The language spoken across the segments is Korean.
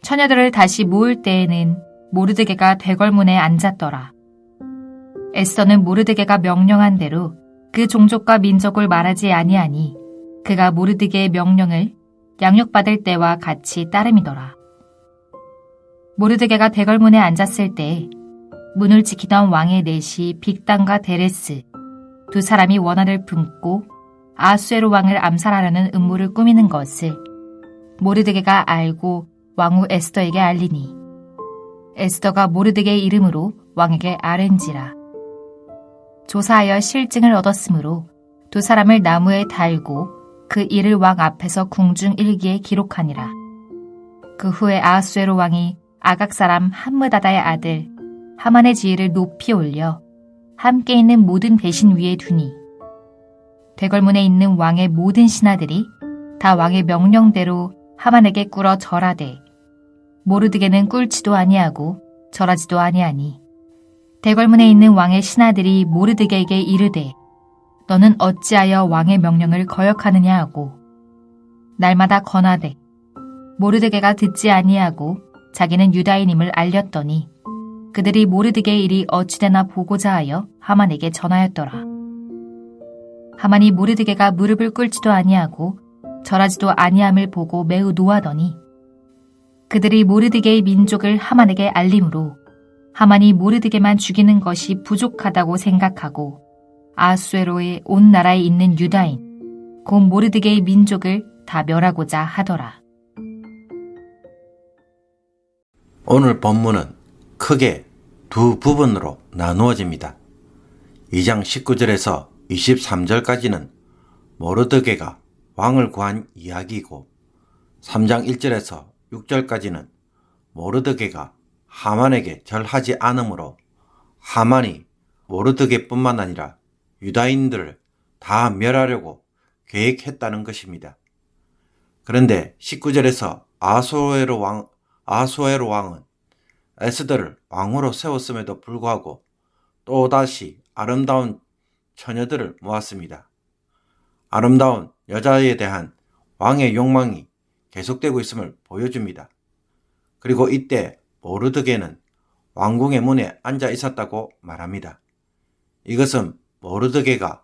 처녀들을 다시 모을 때에는 모르드게가 대궐문에 앉았더라. 에스더는 모르드게가 명령한 대로 그 종족과 민족을 말하지 아니하니 그가 모르드게의 명령을 양육받을 때와 같이 따름이더라. 모르드게가 대궐문에 앉았을 때 문을 지키던 왕의 넷이 빅단과 데레스 두 사람이 원한을 품고 아수에로 왕을 암살하려는 음모를 꾸미는 것을 모르드게가 알고 왕후 에스더에게 알리니 에스더가 모르드게의 이름으로 왕에게 아뢰는지라. 조사하여 실증을 얻었으므로 두 사람을 나무에 달고 그 일을 왕 앞에서 궁중 일기에 기록하니라. 그 후에 아하수에로 왕이 아각 사람 함므다다의 아들 하만의 지위를 높이 올려 함께 있는 모든 대신 위에 두니 대궐문에 있는 왕의 모든 신하들이 다 왕의 명령대로 하만에게 꿇어 절하되 모르드게는 꿇지도 아니하고 절하지도 아니하니 대궐문에 있는 왕의 신하들이 모르드게에게 이르되 너는 어찌하여 왕의 명령을 거역하느냐 하고 날마다 권하되 모르드게가 듣지 아니하고 자기는 유다인임을 알렸더니 그들이 모르드게의 일이 어찌되나 보고자 하여 하만에게 전하였더라. 하만이 모르드게가 무릎을 꿇지도 아니하고 절하지도 아니함을 보고 매우 노하더니 그들이 모르드게의 민족을 하만에게 알림으로 하만이 모르드게만 죽이는 것이 부족하다고 생각하고 아하수에로의 온 나라에 있는 유다인 곧 모르드게의 민족을 다 멸하고자 하더라. 오늘 본문은 크게 두 부분으로 나누어집니다. 2장 19절에서 23절까지는 모르드게가 왕을 구한 이야기이고 3장 1절에서 6절까지는 모르드게가 하만에게 절하지 않으므로 하만이 모르드게뿐만 아니라 유다인들을 다 멸하려고 계획했다는 것입니다. 그런데 19절에서 아하수에로 왕은 에스더를 왕으로 세웠음에도 불구하고 또다시 아름다운 처녀들을 모았습니다. 아름다운 여자에 대한 왕의 욕망이 계속되고 있음을 보여줍니다. 그리고 이때 모르드게는 왕궁의 문에 앉아 있었다고 말합니다. 이것은 모르드게가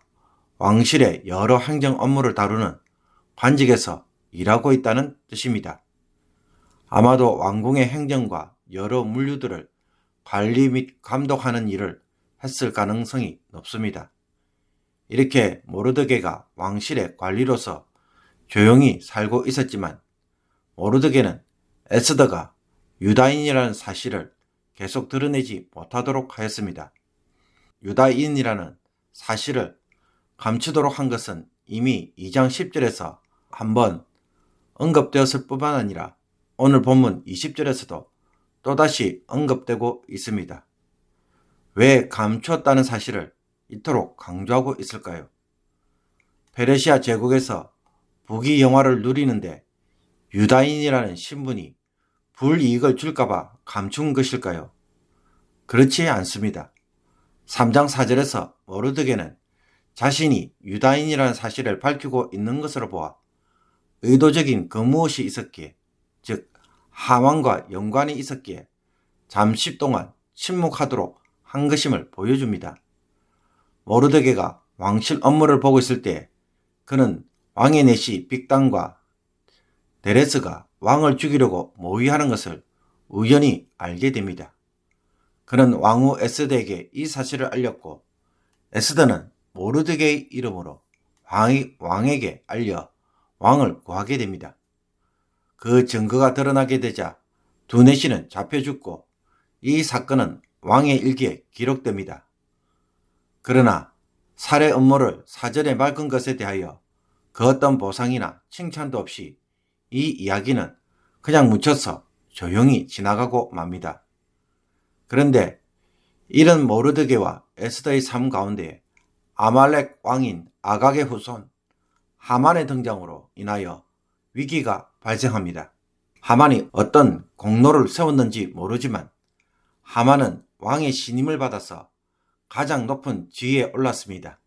왕실의 여러 행정 업무를 다루는 관직에서 일하고 있다는 뜻입니다. 아마도 왕궁의 행정과 여러 물류들을 관리 및 감독하는 일을 했을 가능성이 높습니다. 이렇게 모르드게가 왕실의 관리로서 조용히 살고 있었지만 모르드게는 에스더가 유다인이라는 사실을 계속 드러내지 못하도록 하였습니다. 유다인이라는 사실을 감추도록 한 것은 이미 2장 10절에서 한번 언급되었을 뿐만 아니라 오늘 본문 20절에서도 또다시 언급되고 있습니다. 왜 감추었다는 사실을 이토록 강조하고 있을까요? 페르시아 제국에서 부귀 영화를 누리는데 유다인이라는 신분이 불이익을 줄까봐 감춘 것일까요? 그렇지 않습니다. 3장 4절에서 모르드게는 자신이 유다인이라는 사실을 밝히고 있는 것으로 보아 의도적인 그 무엇이 있었기에, 즉 하만과 연관이 있었기에 잠시 동안 침묵하도록 한 것임을 보여줍니다. 모르드게가 왕실 업무를 보고 있을 때 그는 왕의 내시 빅단과 데레스가 왕을 죽이려고 모의하는 것을 우연히 알게 됩니다. 그는 왕후 에스더에게 이 사실을 알렸고 에스더는 모르드게의 이름으로 왕에게 알려 왕을 구하게 됩니다. 그 증거가 드러나게 되자 두 내시는 잡혀 죽고 이 사건은 왕의 일기에 기록됩니다. 그러나 살해 음모를 사전에 밝은 것에 대하여 그 어떤 보상이나 칭찬도 없이 이 이야기는 그냥 묻혀서 조용히 지나가고 맙니다. 그런데 이런 모르드게와 에스더의 삶 가운데 아말렉 왕인 아각의 후손 하만의 등장으로 인하여 위기가 발생합니다. 하만이 어떤 공로를 세웠는지 모르지만 하만은 왕의 신임을 받아서 가장 높은 지위에 올랐습니다.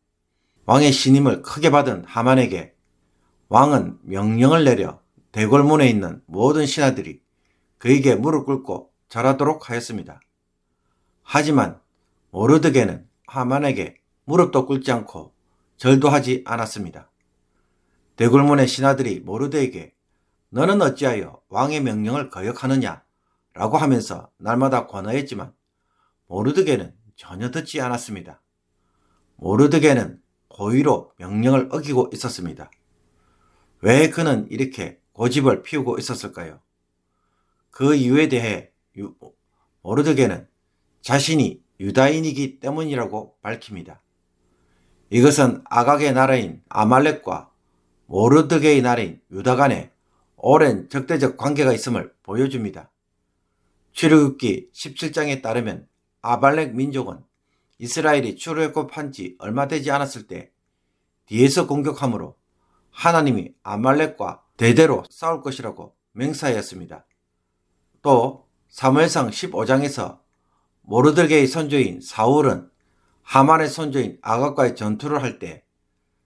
왕의 신임을 크게 받은 하만에게 왕은 명령을 내려 대궐문에 있는 모든 신하들이 그에게 무릎 꿇고 절하도록 하였습니다. 하지만 모르드게는 하만에게 무릎도 꿇지 않고 절도 하지 않았습니다. 대굴문의 신하들이 모르드에게 너는 어찌하여 왕의 명령을 거역하느냐 라고 하면서 날마다 권하였지만 모르드게는 전혀 듣지 않았습니다. 모르드게는 고의로 명령을 어기고 있었습니다. 왜 그는 이렇게 고집을 피우고 있었을까요? 그 이유에 대해 모르드게는 자신이 유다인이기 때문이라고 밝힙니다. 이것은 아각의 나라인 아말렉과 모르드게의 나라인 유다 간에 오랜 적대적 관계가 있음을 보여줍니다. 출애굽기 17장에 따르면 아말렉 민족은 이스라엘이 출애굽한 지 얼마 되지 않았을 때 뒤에서 공격함으로 하나님이 아말렉과 대대로 싸울 것이라고 맹세하였습니다. 또 사무엘상 15장에서 모르드게의 선조인 사울은 하만의 선조인 아각과의 전투를 할 때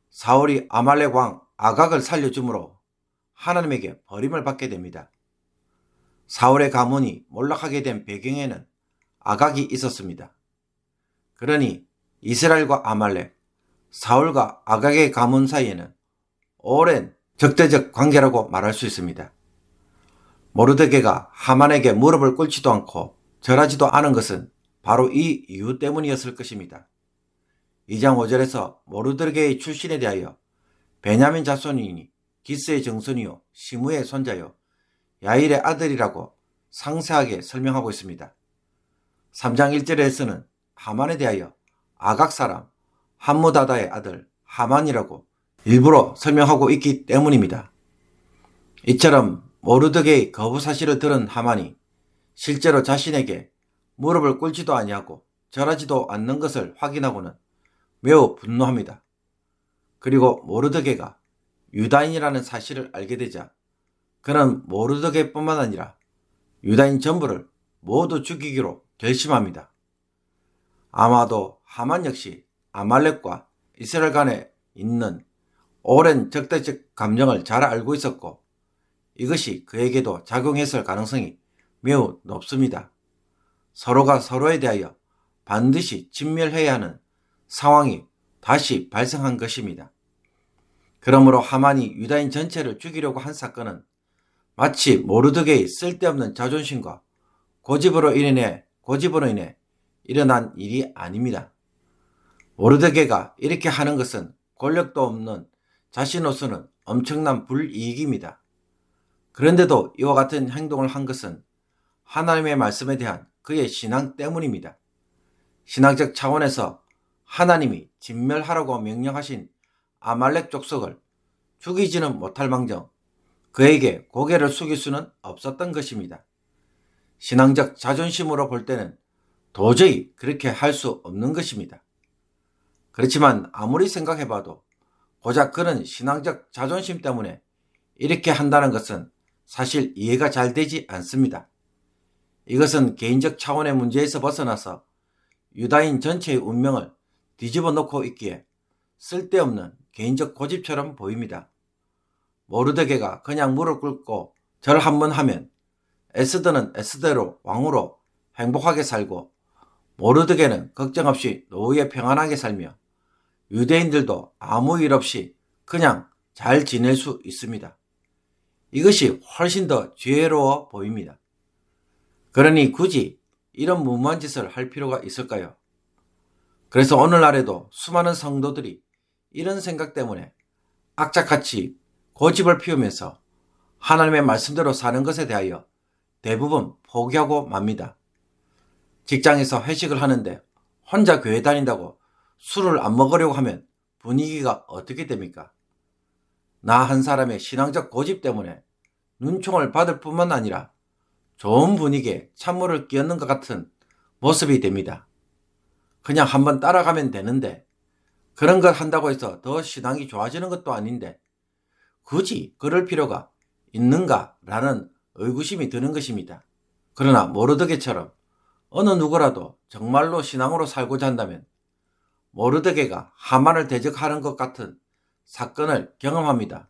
사울이 아말렉 왕 아각을 살려주므로 하나님에게 버림을 받게 됩니다. 사울의 가문이 몰락하게 된 배경에는 아각이 있었습니다. 그러니 이스라엘과 아말렉, 사울과 아각의 가문 사이에는 오랜 적대적 관계라고 말할 수 있습니다. 모르드게가 하만에게 무릎을 꿇지도 않고 절하지도 않은 것은 바로 이 이유 때문이었을 것입니다. 2장 5절에서 모르드게의 출신에 대하여 베냐민 자손이니 기스의 정손이요 시므의 손자요 야일의 아들이라고 상세하게 설명하고 있습니다. 3장 1절에서는 하만에 대하여 아각 사람 함무다다의 아들 하만이라고 일부러 설명하고 있기 때문입니다. 이처럼 모르드게의 거부 사실을 들은 하만이 실제로 자신에게 무릎을 꿇지도 아니하고 절하지도 않는 것을 확인하고는 매우 분노합니다. 그리고 모르드게가 유다인이라는 사실을 알게 되자 그는 모르드게뿐만 아니라 유다인 전부를 모두 죽이기로 결심합니다. 아마도 하만 역시 아말렉과 이스라엘 간에 있는 오랜 적대적 감정을 잘 알고 있었고 이것이 그에게도 작용했을 가능성이 매우 높습니다. 서로가 서로에 대하여 반드시 진멸해야 하는 상황이 다시 발생한 것입니다. 그러므로 하만이 유다인 전체를 죽이려고 한 사건은 마치 모르드게의 쓸데없는 자존심과 고집으로 인해 일어난 일이 아닙니다. 모르드게가 이렇게 하는 것은 권력도 없는 자신으로서는 엄청난 불이익입니다. 그런데도 이와 같은 행동을 한 것은 하나님의 말씀에 대한 그의 신앙 때문입니다. 신앙적 차원에서 하나님이 진멸하라고 명령하신 아말렉 족속을 죽이지는 못할 망정 그에게 고개를 숙일 수는 없었던 것입니다. 신앙적 자존심으로 볼 때는 도저히 그렇게 할 수 없는 것입니다. 그렇지만 아무리 생각해봐도 고작 그런 신앙적 자존심 때문에 이렇게 한다는 것은 사실 이해가 잘 되지 않습니다. 이것은 개인적 차원의 문제에서 벗어나서 유다인 전체의 운명을 뒤집어 놓고 있기에 쓸데없는 개인적 고집처럼 보입니다. 모르드게가 그냥 무릎 꿇고 절 한번 하면 에스더는 에스더로 왕으로 행복하게 살고 모르드게는 걱정 없이 노후에 평안하게 살며 유대인들도 아무 일 없이 그냥 잘 지낼 수 있습니다. 이것이 훨씬 더 지혜로워 보입니다. 그러니 굳이 이런 무모한 짓을 할 필요가 있을까요? 그래서 오늘날에도 수많은 성도들이 이런 생각 때문에 악착같이 고집을 피우면서 하나님의 말씀대로 사는 것에 대하여 대부분 포기하고 맙니다. 직장에서 회식을 하는데 혼자 교회 다닌다고 술을 안 먹으려고 하면 분위기가 어떻게 됩니까? 나 한 사람의 신앙적 고집 때문에 눈총을 받을 뿐만 아니라 좋은 분위기에 찬물을 끼얹는 것 같은 모습이 됩니다. 그냥 한번 따라가면 되는데 그런 걸 한다고 해서 더 신앙이 좋아지는 것도 아닌데 굳이 그럴 필요가 있는가라는 의구심이 드는 것입니다. 그러나 모르드게처럼 어느 누구라도 정말로 신앙으로 살고자 한다면 모르드게가 하만을 대적하는 것 같은 사건을 경험합니다.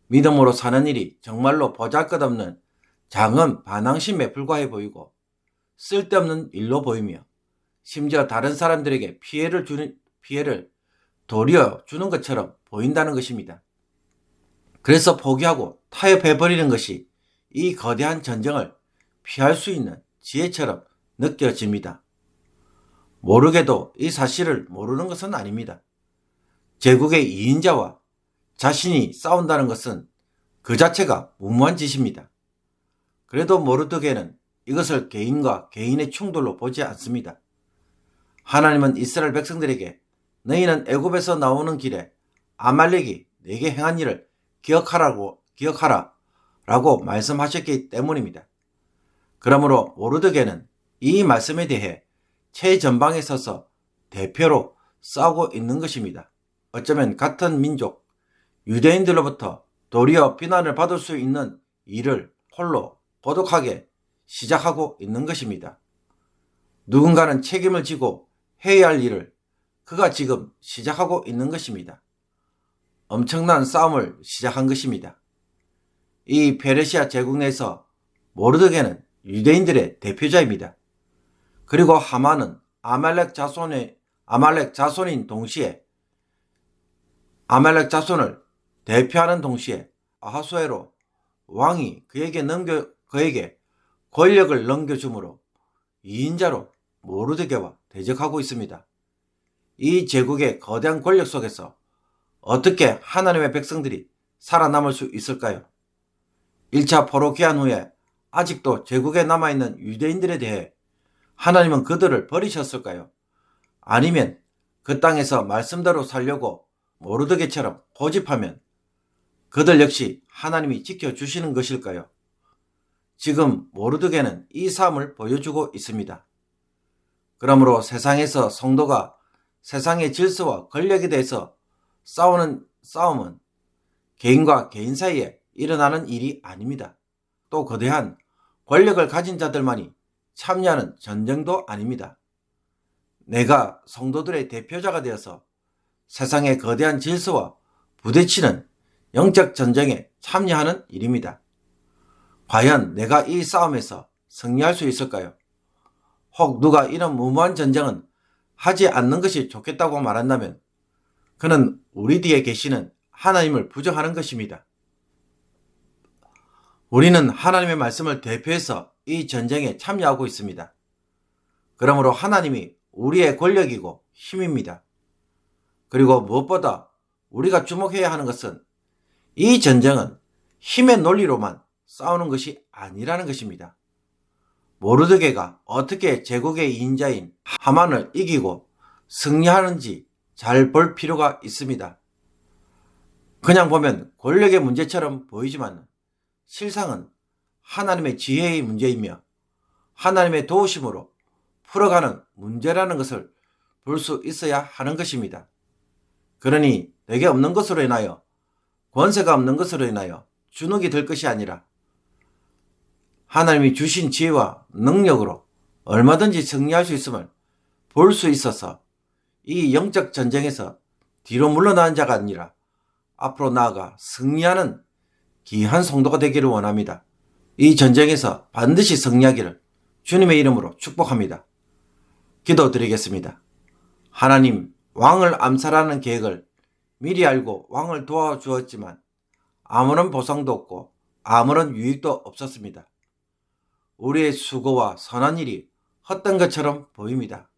믿음으로 사는 일이 정말로 보잘것없는 작은 반항심에 불과해 보이고 쓸데없는 일로 보이며 심지어 다른 사람들에게 피해를 도리어 주는 것처럼 보인다는 것입니다. 그래서 포기하고 타협해버리는 것이 이 거대한 전쟁을 피할 수 있는 지혜처럼 느껴집니다. 모르게도 이 사실을 모르는 것은 아닙니다. 제국의 2인자와 자신이 싸운다는 것은 그 자체가 무모한 짓입니다. 그래도 모르드게는 이것을 개인과 개인의 충돌로 보지 않습니다. 하나님은 이스라엘 백성들에게 너희는 애굽에서 나오는 길에 아말렉이 내게 행한 일을 기억하라 라고 말씀하셨기 때문입니다. 그러므로 모르드게는 이 말씀에 대해 최전방에 서서 대표로 싸우고 있는 것입니다. 어쩌면 같은 민족 유대인들로부터 도리어 비난을 받을 수 있는 일을 홀로 고독하게 시작하고 있는 것입니다. 누군가는 책임을 지고 해야 할 일을 그가 지금 시작하고 있는 것입니다. 엄청난 싸움을 시작한 것입니다. 이 페르시아 제국 내에서 모르드게는 유대인들의 대표자입니다. 그리고 하만은 아말렉 자손인 동시에 아말렉 자손을 대표하는 동시에 아하수에로 왕이 그에게 권력을 넘겨주므로 2인자로 모르드게와 대적하고 있습니다. 이 제국의 거대한 권력 속에서 어떻게 하나님의 백성들이 살아남을 수 있을까요? 1차 포로 귀환 후에 아직도 제국에 남아있는 유대인들에 대해 하나님은 그들을 버리셨을까요? 아니면 그 땅에서 말씀대로 살려고 모르드게처럼 고집하면 그들 역시 하나님이 지켜주시는 것일까요? 지금 모르드게는 이 삶을 보여주고 있습니다. 그러므로 세상에서 성도가 세상의 질서와 권력에 대해서 싸우는 싸움은 개인과 개인 사이에 일어나는 일이 아닙니다. 또 거대한 권력을 가진 자들만이 참여하는 전쟁도 아닙니다. 내가 성도들의 대표자가 되어서 세상의 거대한 질서와 부딪히는 영적 전쟁에 참여하는 일입니다. 과연 내가 이 싸움에서 승리할 수 있을까요? 혹 누가 이런 무모한 전쟁은 하지 않는 것이 좋겠다고 말한다면 그는 우리 뒤에 계시는 하나님을 부정하는 것입니다. 우리는 하나님의 말씀을 대표해서 이 전쟁에 참여하고 있습니다. 그러므로 하나님이 우리의 권력이고 힘입니다. 그리고 무엇보다 우리가 주목해야 하는 것은 이 전쟁은 힘의 논리로만 싸우는 것이 아니라는 것입니다. 모르드게가 어떻게 제국의 2인자인 하만을 이기고 승리하는지 잘 볼 필요가 있습니다. 그냥 보면 권력의 문제처럼 보이지만 실상은 하나님의 지혜의 문제이며 하나님의 도우심으로 풀어가는 문제라는 것을 볼 수 있어야 하는 것입니다. 그러니 내게 없는 것으로 인하여 권세가 없는 것으로 인하여 주눅이 들 것이 아니라 하나님이 주신 지혜와 능력으로 얼마든지 승리할 수 있음을 볼 수 있어서 이 영적 전쟁에서 뒤로 물러나는 자가 아니라 앞으로 나아가 승리하는 귀한 성도가 되기를 원합니다. 이 전쟁에서 반드시 승리하기를 주님의 이름으로 축복합니다. 기도드리겠습니다. 하나님, 왕을 암살하는 계획을 미리 알고 왕을 도와주었지만 아무런 보상도 없고 아무런 유익도 없었습니다. 우리의 수고와 선한 일이 헛된 것처럼 보입니다.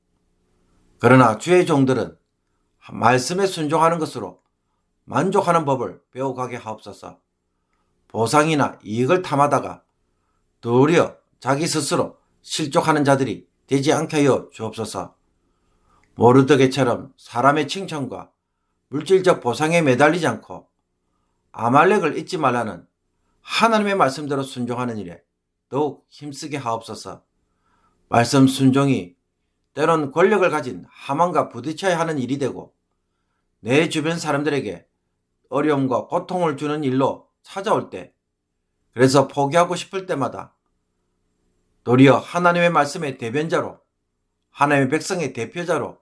그러나 주의 종들은 말씀에 순종하는 것으로 만족하는 법을 배워가게 하옵소서. 보상이나 이익을 탐하다가 도리어 자기 스스로 실족하는 자들이 되지 않게 하여 주옵소서. 모르드게처럼 사람의 칭찬과 물질적 보상에 매달리지 않고 아말렉을 잊지 말라는 하나님의 말씀대로 순종하는 일에 더욱 힘쓰게 하옵소서. 말씀 순종이 때론 권력을 가진 하만과 부딪혀야 하는 일이 되고 내 주변 사람들에게 어려움과 고통을 주는 일로 찾아올 때, 그래서 포기하고 싶을 때마다 도리어 하나님의 말씀의 대변자로, 하나님의 백성의 대표자로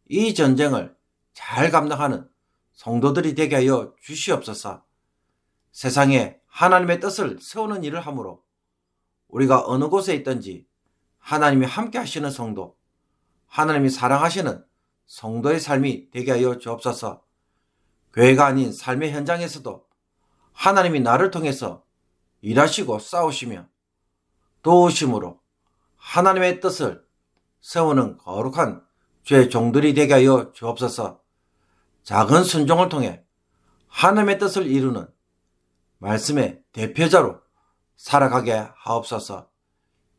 이 전쟁을 잘 감당하는 성도들이 되게 하여 주시옵소서. 세상에 하나님의 뜻을 세우는 일을 함으로 우리가 어느 곳에 있든지 하나님이 함께 하시는 성도, 하나님이 사랑하시는 성도의 삶이 되게 하여 주옵소서. 교회가 아닌 삶의 현장에서도 하나님이 나를 통해서 일하시고 싸우시며 도우심으로 하나님의 뜻을 세우는 거룩한 주의 종들이 되게 하여 주옵소서. 작은 순종을 통해 하나님의 뜻을 이루는 말씀의 대표자로 살아가게 하옵소서.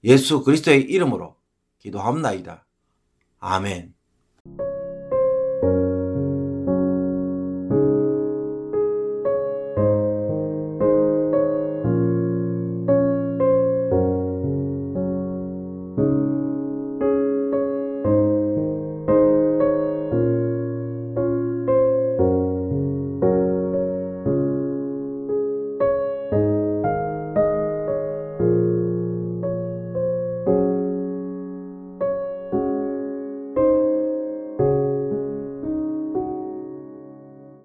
예수 그리스도의 이름으로 기도합나이다. 아멘.